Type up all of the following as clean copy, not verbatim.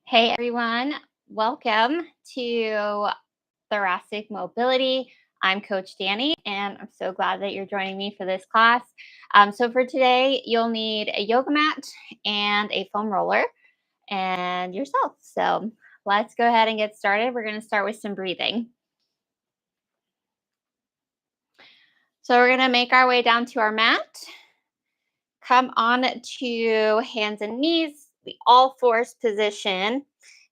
Hey everyone, welcome to Thoracic Mobility. I'm Coach Danny, and I'm so glad that you're joining me for this class. So, for today, you'll need a yoga mat and a foam roller and yourself. So, let's go ahead and get started. We're going to start with some breathing. So, we're going to make our way down to our mat. Come on to hands and knees, the all fours position.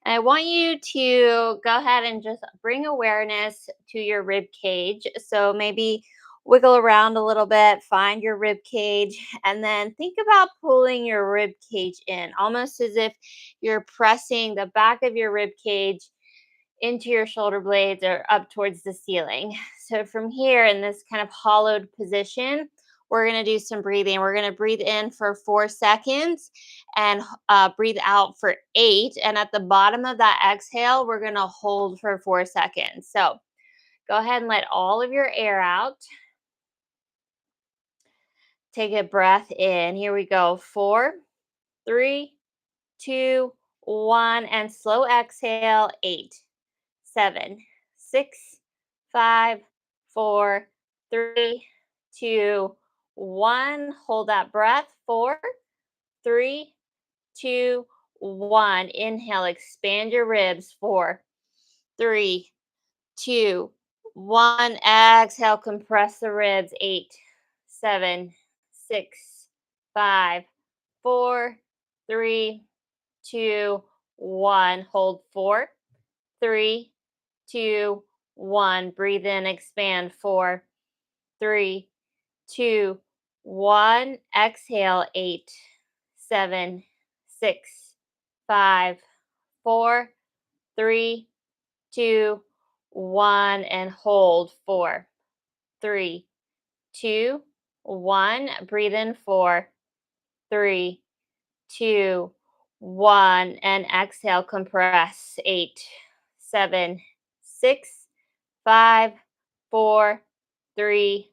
And I want you to go ahead and just bring awareness to your rib cage. So maybe wiggle around a little bit, find your rib cage, and then think about pulling your rib cage in, almost as if you're pressing the back of your rib cage into your shoulder blades or up towards the ceiling. So from here in this kind of hollowed position, we're going to do some breathing. We're going to breathe in for 4 seconds and breathe out for 8. And at the bottom of that exhale, we're going to hold for 4 seconds. So go ahead and let all of your air out. Take a breath in. Here we go. 4, 3, 2, 1. And slow exhale. 8, 7, 6, 5, 4, 3, 2, 1. Hold that breath. 4, 3, 2, 1. Inhale, expand your ribs. 4, 3, 2, 1. Exhale, compress the ribs. 8, 7, 6, 5, 4, 3, 2, 1. Hold 4, 3, 2, 1. Breathe in, expand. 4, 3, 2, 1. Exhale. 8, 7, 6, 5, 4, 3, 2, 1. And hold. 4, 3, 2, 1. Breathe in. 4, 3, 2, 1. And exhale. Compress. 8, 7, 6, 5, 4, 3,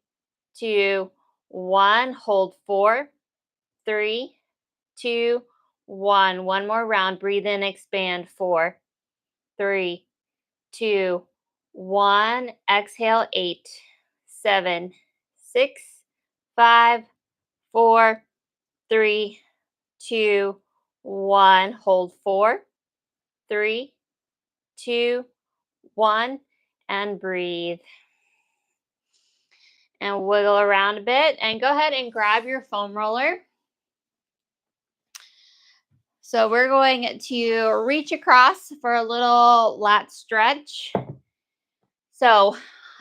2, 1. Hold. 4, 3, 2, 1. One more round. Breathe in, expand. 4, 3, 2, 1. Exhale. 8, 7, 6, 5, 4, 3, 2, 1. Hold. 4, 3, 2, 1. And breathe. And wiggle around a bit. And go ahead and grab your foam roller. So we're going to reach across for a little lat stretch. So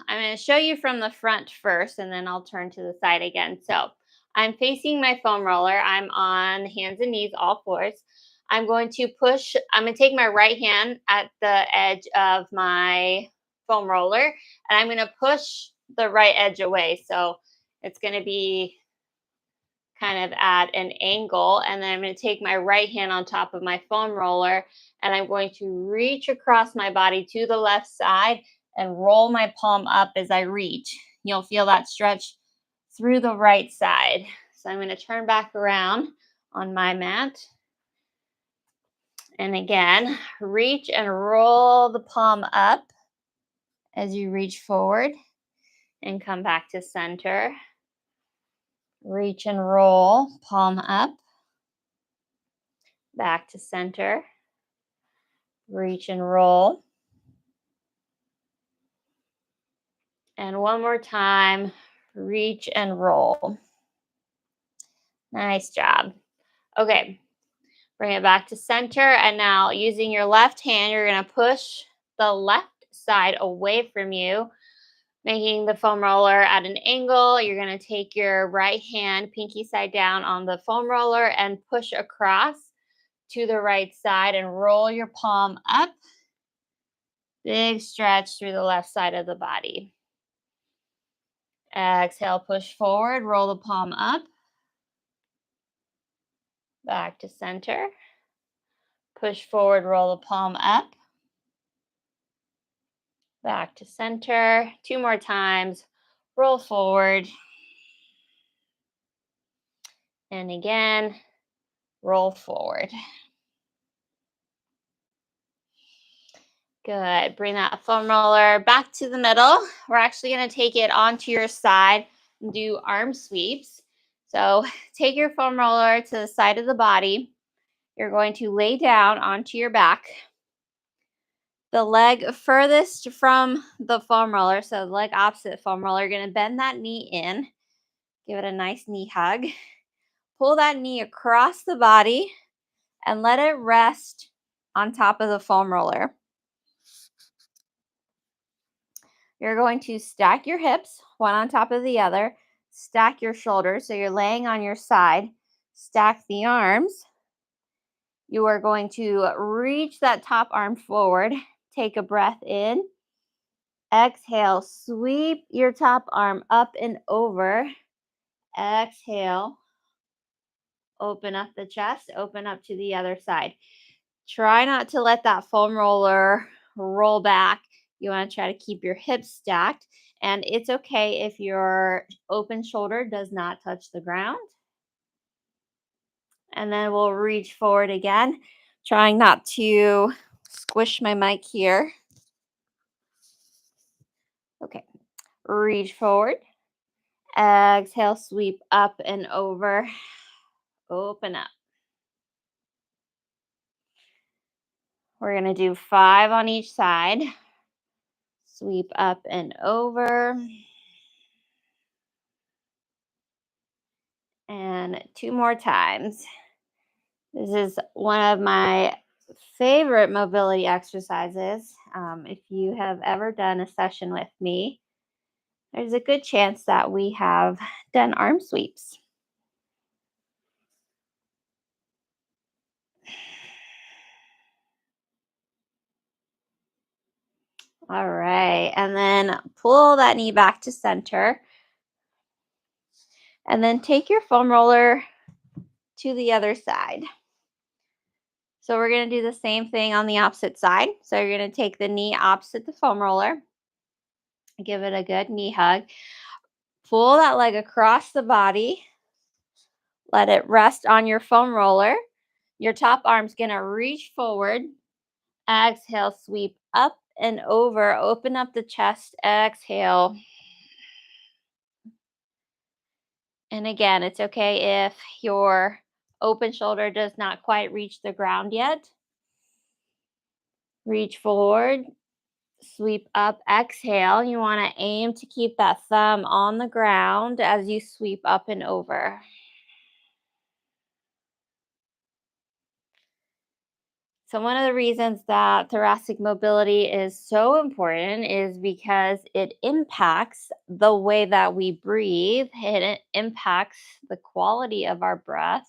I'm going to show you from the front first, and then I'll turn to the side again. So I'm facing my foam roller. I'm on hands and knees, all fours. I'm going to take my right hand at the edge of my foam roller, and I'm going to push the right edge away. So it's going to be kind of at an angle, and then I'm going to take my right hand on top of my foam roller, and I'm going to reach across my body to the left side and roll my palm up as I reach. You'll feel that stretch through the right side. So I'm going to turn back around on my mat. And again, reach and roll the palm up as you reach forward and come back to center. Reach and roll, palm up, back to center. Reach and roll. And one more time, reach and roll. Nice job. Okay, bring it back to center. And now using your left hand, you're going to push the left side away from you, making the foam roller at an angle. You're going to take your right hand, pinky side down on the foam roller, and push across to the right side and roll your palm up. Big stretch through the left side of the body. Exhale, push forward, roll the palm up. Back to center. Push forward, roll the palm up. Back to center. 2 more times. Roll forward. And again, roll forward. Good. Bring that foam roller back to the middle. We're actually going to take it onto your side and do arm sweeps. So take your foam roller to the side of the body. You're going to lay down onto your back. The leg furthest from the foam roller, so the leg opposite foam roller, you're going to bend that knee in. Give it a nice knee hug. Pull that knee across the body and let it rest on top of the foam roller. You're going to stack your hips, one on top of the other. Stack your shoulders, so you're laying on your side. Stack the arms. You are going to reach that top arm forward. Take a breath in. Exhale, sweep your top arm up and over. Exhale, open up the chest, open up to the other side. Try not to let that foam roller roll back. You want to try to keep your hips stacked. And it's okay if your open shoulder does not touch the ground. And then we'll reach forward again, trying not to squish my mic here. Okay, reach forward. Exhale, sweep up and over. Open up. We're going to do 5 on each side. Sweep up and over. And 2 more times. This is one of my favorite mobility exercises. If you have ever done a session with me, there's a good chance that we have done arm sweeps. All right, and then pull that knee back to center. And then take your foam roller to the other side. So we're going to do the same thing on the opposite side. So you're going to take the knee opposite the foam roller. Give it a good knee hug. Pull that leg across the body. Let it rest on your foam roller. Your top arm's going to reach forward. Exhale, sweep up and over. Open up the chest. Exhale. And again, it's okay if your open shoulder does not quite reach the ground yet. Reach forward. Sweep up, exhale. You want to aim to keep that thumb on the ground as you sweep up and over. So one of the reasons that thoracic mobility is so important is because it impacts the way that we breathe. It impacts the quality of our breath.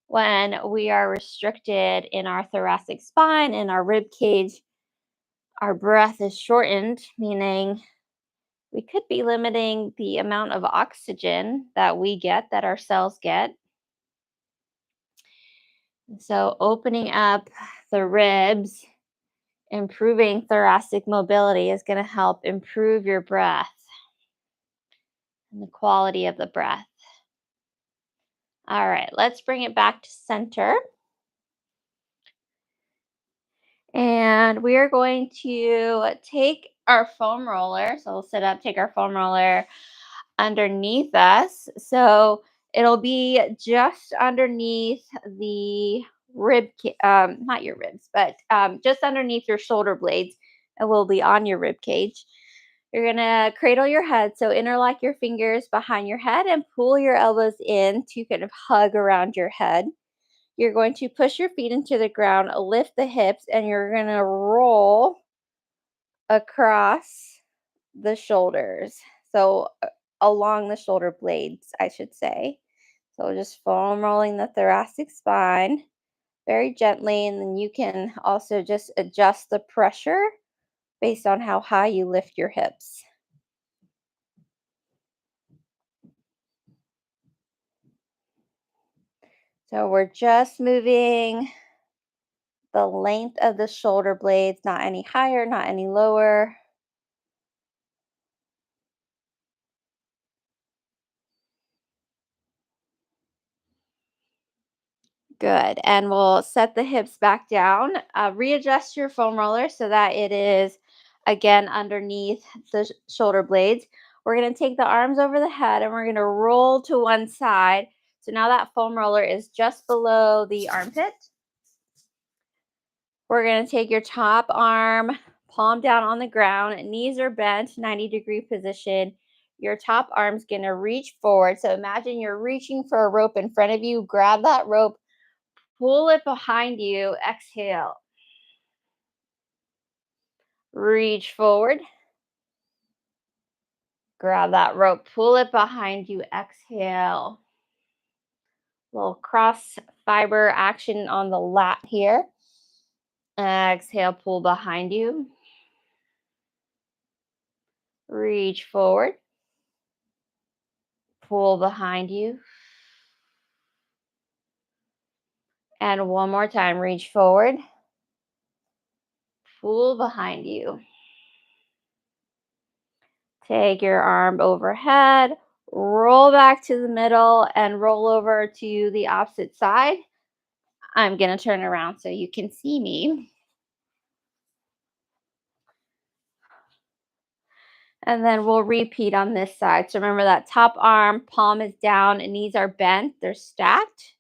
When we are restricted in our thoracic spine, in our rib cage, our breath is shortened, meaning we could be limiting the amount of oxygen that we get, that our cells get. So opening up the ribs, improving thoracic mobility is going to help improve your breath and the quality of the breath. All right, let's bring it back to center. And we are going to take our foam roller. So we'll sit up, take our foam roller underneath us. So it'll be just underneath the not your ribs, but just underneath your shoulder blades. It will be on your rib cage. You're going to cradle your head. So interlock your fingers behind your head and pull your elbows in to kind of hug around your head. You're going to push your feet into the ground, lift the hips, and you're going to roll across the shoulders. So along the shoulder blades, I should say. So just foam rolling the thoracic spine very gently, and then you can also just adjust the pressure based on how high you lift your hips. So we're just moving the length of the shoulder blades, not any higher, not any lower. Good. And we'll set the hips back down. Readjust your foam roller so that it is again underneath the shoulder blades. We're going to take the arms over the head and we're going to roll to one side. So now that foam roller is just below the armpit. We're going to take your top arm, palm down on the ground, knees are bent, 90-degree position. Your top arm's going to reach forward. So imagine you're reaching for a rope in front of you. Grab that rope, pull it behind you. Exhale. Reach forward. Grab that rope, pull it behind you. Exhale. Little cross fiber action on the lat here. Exhale, pull behind you. Reach forward. Pull behind you. And one more time, reach forward. Pull behind you. Take your arm overhead, roll back to the middle, and roll over to the opposite side. I'm going to turn around so you can see me. And then we'll repeat on this side. So remember that top arm, palm is down, and knees are bent. They're stacked.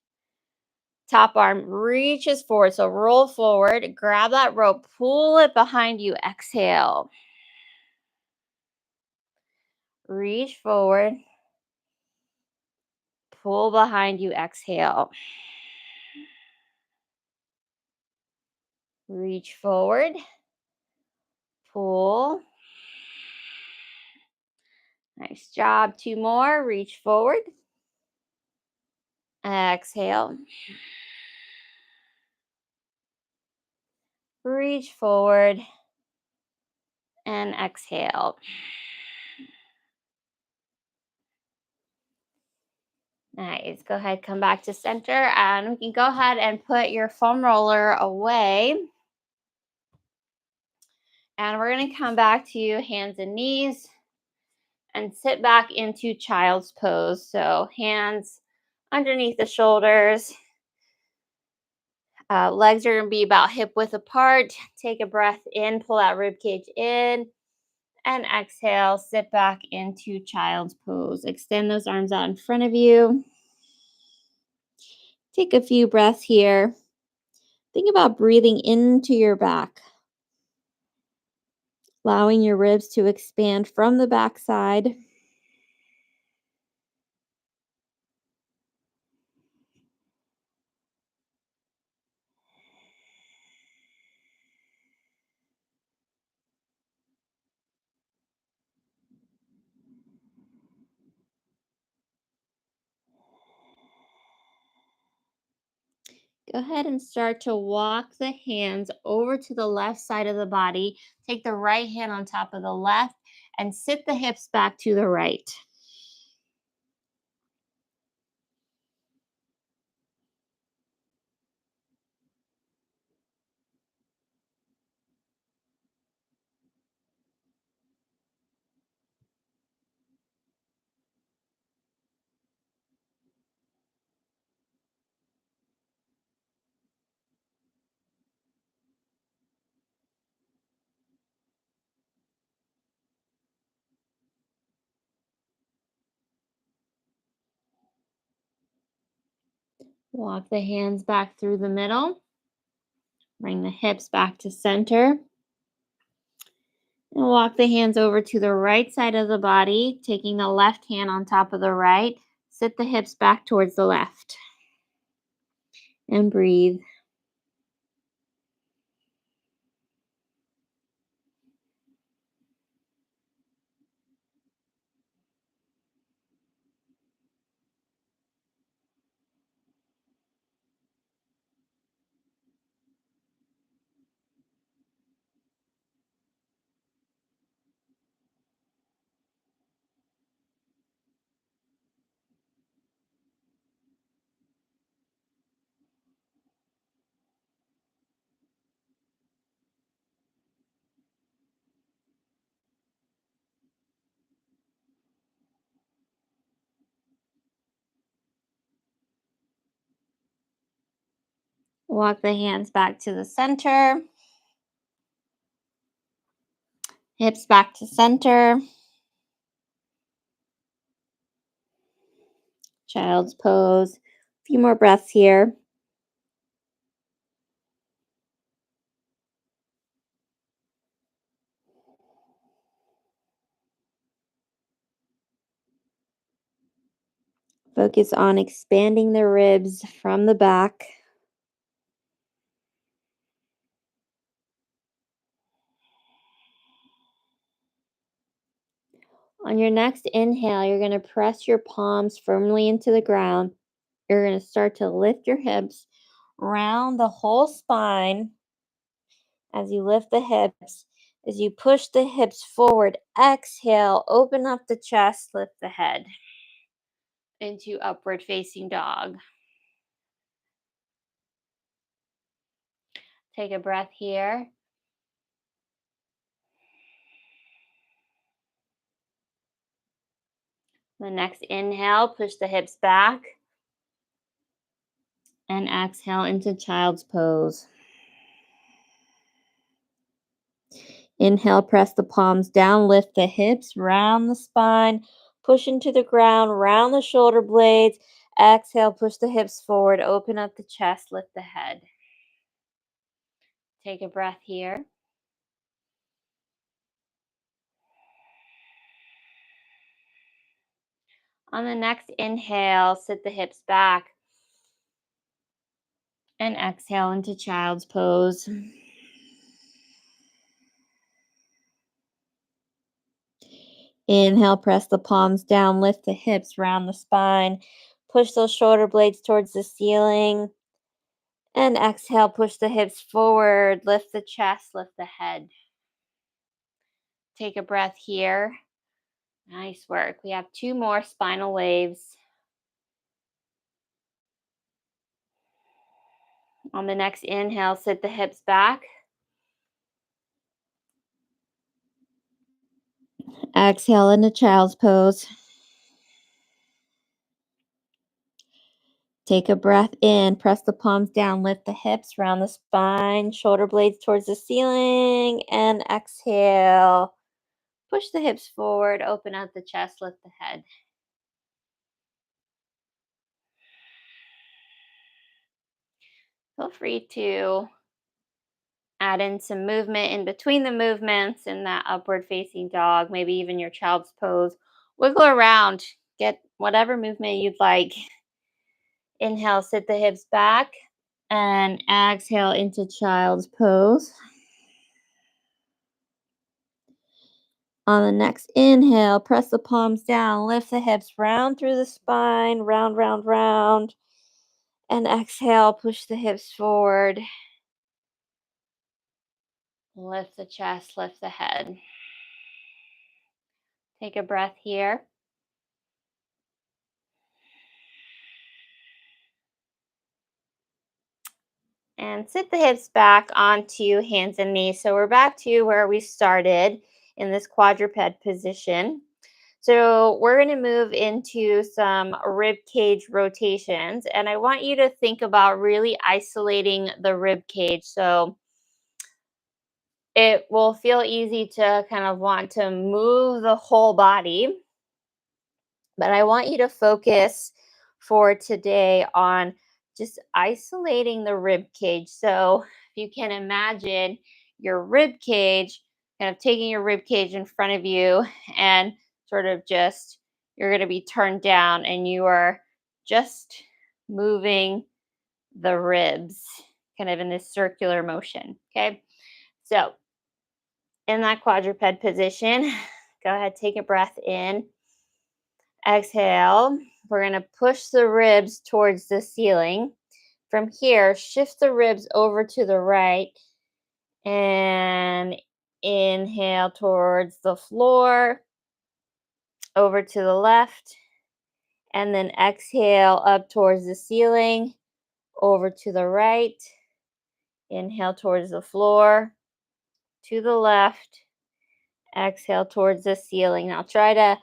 Top arm reaches forward. So roll forward, grab that rope, pull it behind you. Exhale. Reach forward. Pull behind you. Exhale. Reach forward. Pull. Nice job. Two more. Reach forward. Exhale. Reach forward. And exhale. Nice. Go ahead, come back to center, and we can go ahead and put your foam roller away. And we're going to come back to hands and knees and sit back into child's pose. So hands underneath the shoulders. Legs are going to be about hip width apart. Take a breath in, pull that rib cage in, and exhale, sit back into child's pose. Extend those arms out in front of you. Take a few breaths here. Think about breathing into your back, allowing your ribs to expand from the backside. Go ahead and start to walk the hands over to the left side of the body. Take the right hand on top of the left and sit the hips back to the right. Walk the hands back through the middle. Bring the hips back to center. And walk the hands over to the right side of the body, taking the left hand on top of the right. Sit the hips back towards the left. And breathe. Walk the hands back to the center. Hips back to center. Child's pose. A few more breaths here. Focus on expanding the ribs from the back. On your next inhale, you're going to press your palms firmly into the ground. You're going to start to lift your hips, round the whole spine as you lift the hips. As you push the hips forward, exhale, open up the chest, lift the head into upward facing dog. Take a breath here. The next inhale, push the hips back. And exhale into child's pose. Inhale, press the palms down, lift the hips, round the spine, push into the ground, round the shoulder blades. Exhale, push the hips forward, open up the chest, lift the head. Take a breath here. On the next inhale, sit the hips back. And exhale into child's pose. Inhale, press the palms down, lift the hips, round the spine, push those shoulder blades towards the ceiling. And exhale, push the hips forward, lift the chest, lift the head. Take a breath here. Nice work. We have 2 more spinal waves. On the next inhale, sit the hips back. Exhale into child's pose. Take a breath in, press the palms down, lift the hips, round the spine, shoulder blades towards the ceiling, and exhale. Push the hips forward, open up the chest, lift the head. Feel free to add in some movement in between the movements in that upward facing dog, maybe even your child's pose. Wiggle around, get whatever movement you'd like. Inhale, sit the hips back, and exhale into child's pose. On the next inhale, press the palms down, lift the hips, round through the spine, round, round, round. And exhale, push the hips forward. Lift the chest, lift the head. Take a breath here. And sit the hips back onto hands and knees. So we're back to where we started in this quadruped position. So we're going to move into some rib cage rotations. And I want you to think about really isolating the rib cage. So it will feel easy to kind of want to move the whole body. But I want you to focus for today on just isolating the rib cage. So if you can imagine your rib cage, kind of taking your rib cage in front of you and sort of just, you're going to be turned down and you are just moving the ribs kind of in this circular motion. Okay. So in that quadruped position, go ahead, take a breath in. Exhale. We're going to push the ribs towards the ceiling. From here, shift the ribs over to the right and inhale towards the floor, over to the left, and then exhale up towards the ceiling, over to the right. Inhale towards the floor, to the left, exhale towards the ceiling. Now try to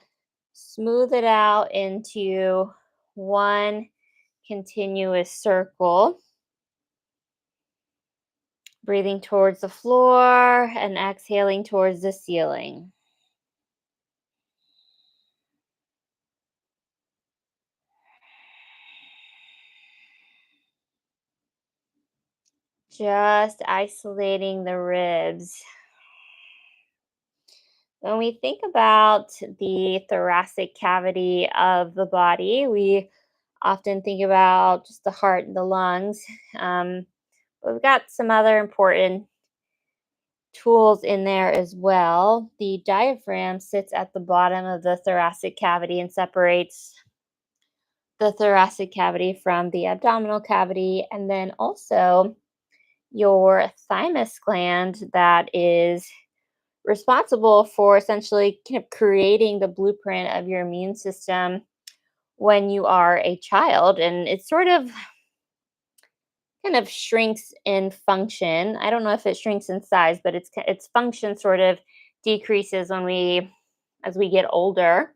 smooth it out into one continuous circle. Breathing towards the floor and exhaling towards the ceiling. Just isolating the ribs. When we think about the thoracic cavity of the body, we often think about just the heart and the lungs. Um, but we've got some other important tools in there as well. The diaphragm sits at the bottom of the thoracic cavity and separates the thoracic cavity from the abdominal cavity. And then also your thymus gland that is responsible for essentially kind of creating the blueprint of your immune system when you are a child. And it sort of kind of shrinks in function. I don't know if it shrinks in size, but its function sort of decreases when we as we get older.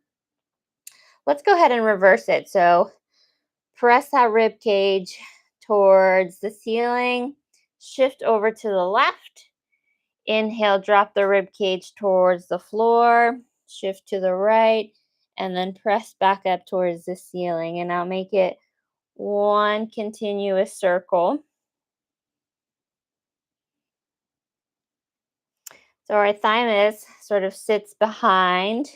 Let's go ahead and reverse it. So press that rib cage towards the ceiling, shift over to the left. Inhale, drop the rib cage towards the floor, shift to the right, and then press back up towards the ceiling. And now make it one continuous circle. So our thymus sort of sits behind,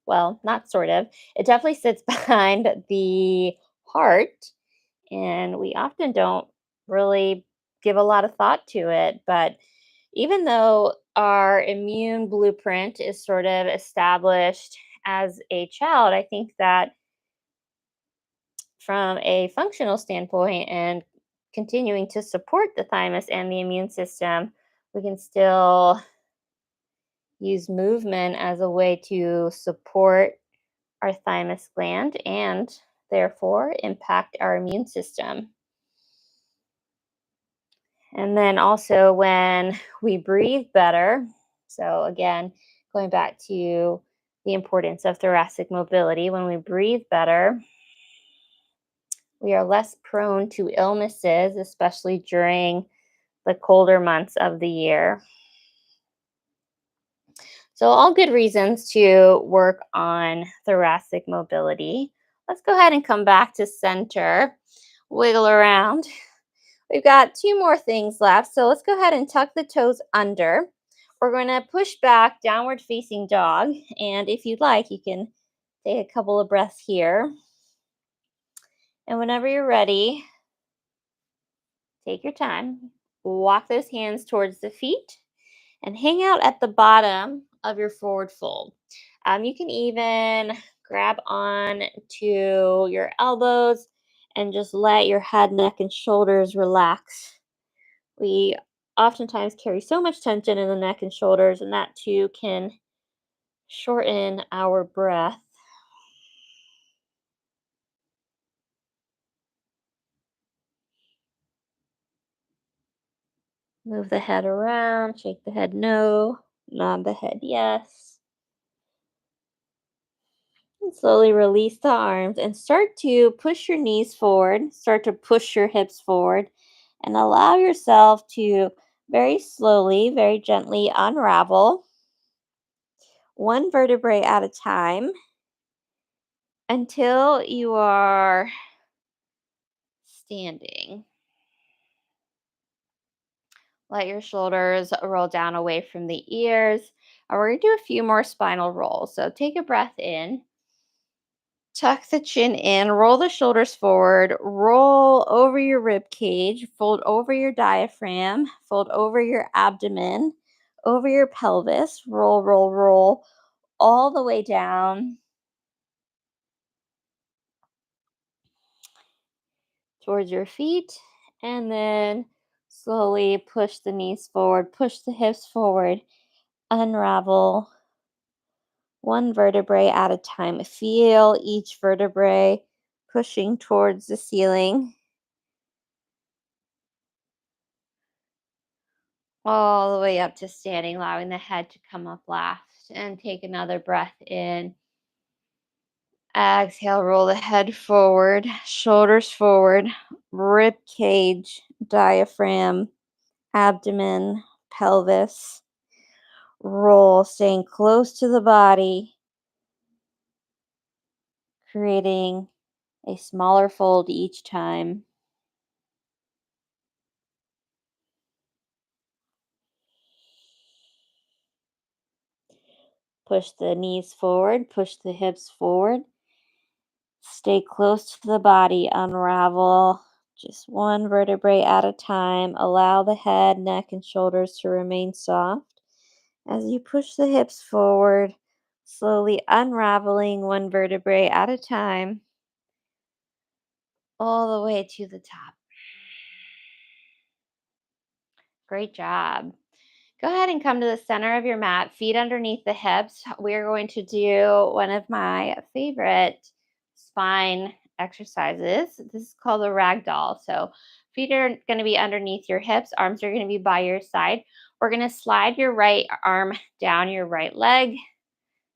well, not sort of, it definitely sits behind the heart. And we often don't really give a lot of thought to it. But even though our immune blueprint is sort of established as a child, I think that from a functional standpoint and continuing to support the thymus and the immune system, we can still use movement as a way to support our thymus gland and therefore impact our immune system. And then also when we breathe better, so again, going back to the importance of thoracic mobility, when we breathe better, we are less prone to illnesses, especially during the colder months of the year. So, all good reasons to work on thoracic mobility. Let's go ahead and come back to center, wiggle around. We've got two more things left. So let's go ahead and tuck the toes under. We're going to push back, downward facing dog. And if you'd like, you can take a couple of breaths here. And whenever you're ready, take your time. Walk those hands towards the feet and hang out at the bottom of your forward fold. You can even grab on to your elbows and just let your head, neck, and shoulders relax. We oftentimes carry so much tension in the neck and shoulders, and that too can shorten our breath. Move the head around, shake the head no, nod the head yes. And slowly release the arms and start to push your knees forward, start to push your hips forward, and allow yourself to very slowly, very gently unravel one vertebrae at a time until you are standing. Let your shoulders roll down away from the ears. And we're going to do a few more spinal rolls. So take a breath in, tuck the chin in, roll the shoulders forward, roll over your rib cage, fold over your diaphragm, fold over your abdomen, over your pelvis, roll, roll, roll all the way down towards your feet. And then slowly push the knees forward, push the hips forward, unravel one vertebrae at a time. Feel each vertebrae pushing towards the ceiling, all the way up to standing, allowing the head to come up last. And take another breath in. Exhale, roll the head forward, shoulders forward, rib cage, diaphragm, abdomen, pelvis. Roll, staying close to the body, creating a smaller fold each time. Push the knees forward, push the hips forward. Stay close to the body, unravel just one vertebrae at a time. Allow the head, neck, and shoulders to remain soft as you push the hips forward, slowly unraveling one vertebrae at a time, all the way to the top. Great job. Go ahead and come to the center of your mat, feet underneath the hips. We're going to do one of my favorite spine exercises. This is called the ragdoll. So, feet are going to be underneath your hips, arms are going to be by your side. We're going to slide your right arm down your right leg.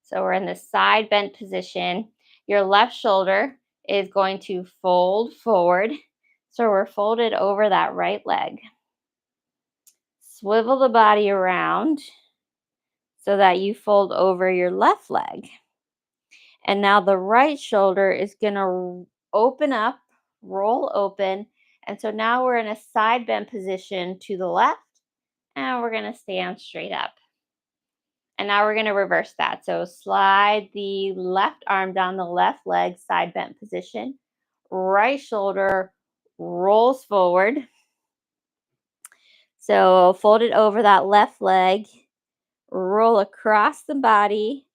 So, we're in the side bent position. Your left shoulder is going to fold forward. So, we're folded over that right leg. Swivel the body around so that you fold over your left leg. And now the right shoulder is going to open up, roll open. And so now we're in a side bend position to the left, and we're going to stand straight up. And now we're going to reverse that. So slide the left arm down the left leg, side bent position. Right shoulder rolls forward. So fold it over that left leg, roll across the body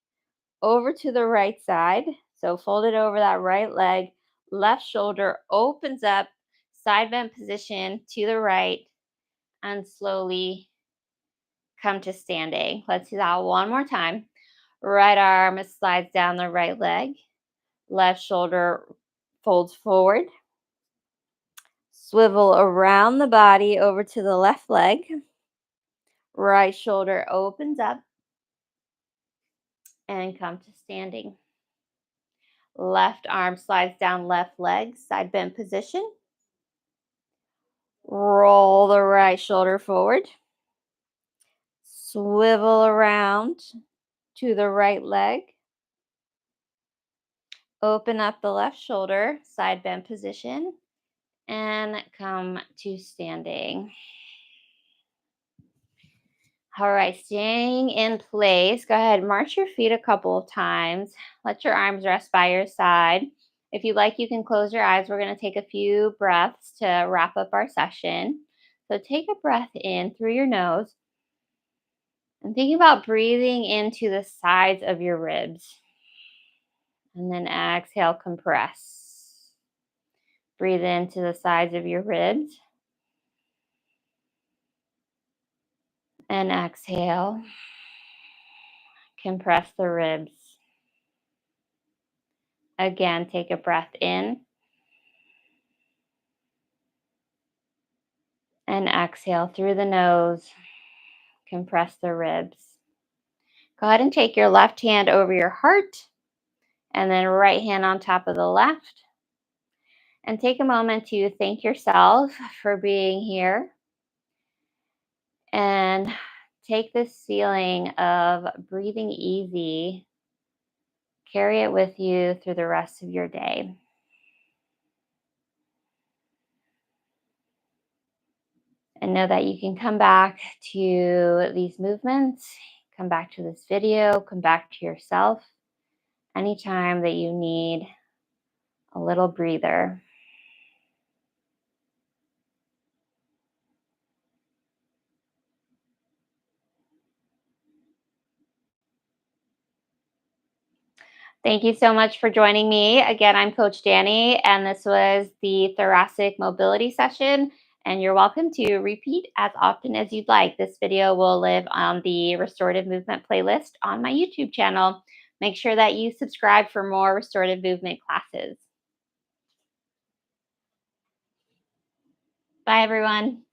over to the right side. So fold it over that right leg, left shoulder opens up, side bend position to the right, and slowly come to standing. Let's do that one more time. Right arm slides down the right leg, left shoulder folds forward, swivel around the body over to the left leg, right shoulder opens up, and come to standing. Left arm slides down left leg, side bend position. Roll the right shoulder forward. Swivel around to the right leg. Open up the left shoulder, side bend position, and come to standing. All right, staying in place. Go ahead, march your feet a couple of times. Let your arms rest by your side. If you like, you can close your eyes. We're going to take a few breaths to wrap up our session. So take a breath in through your nose and think about breathing into the sides of your ribs. And then exhale, compress. Breathe into the sides of your ribs. And exhale. Compress the ribs. Again, take a breath in. And exhale through the nose. Compress the ribs. Go ahead and take your left hand over your heart. And then right hand on top of the left. And take a moment to thank yourself for being here. And take this feeling of breathing easy, carry it with you through the rest of your day. And know that you can come back to these movements, come back to this video, come back to yourself anytime that you need a little breather. Thank you so much for joining me. Again, I'm Coach Danny, and this was the Thoracic Mobility session. And you're welcome to repeat as often as you'd like. This video will live on the Restorative Movement playlist on my YouTube channel. Make sure that you subscribe for more restorative movement classes. Bye, everyone.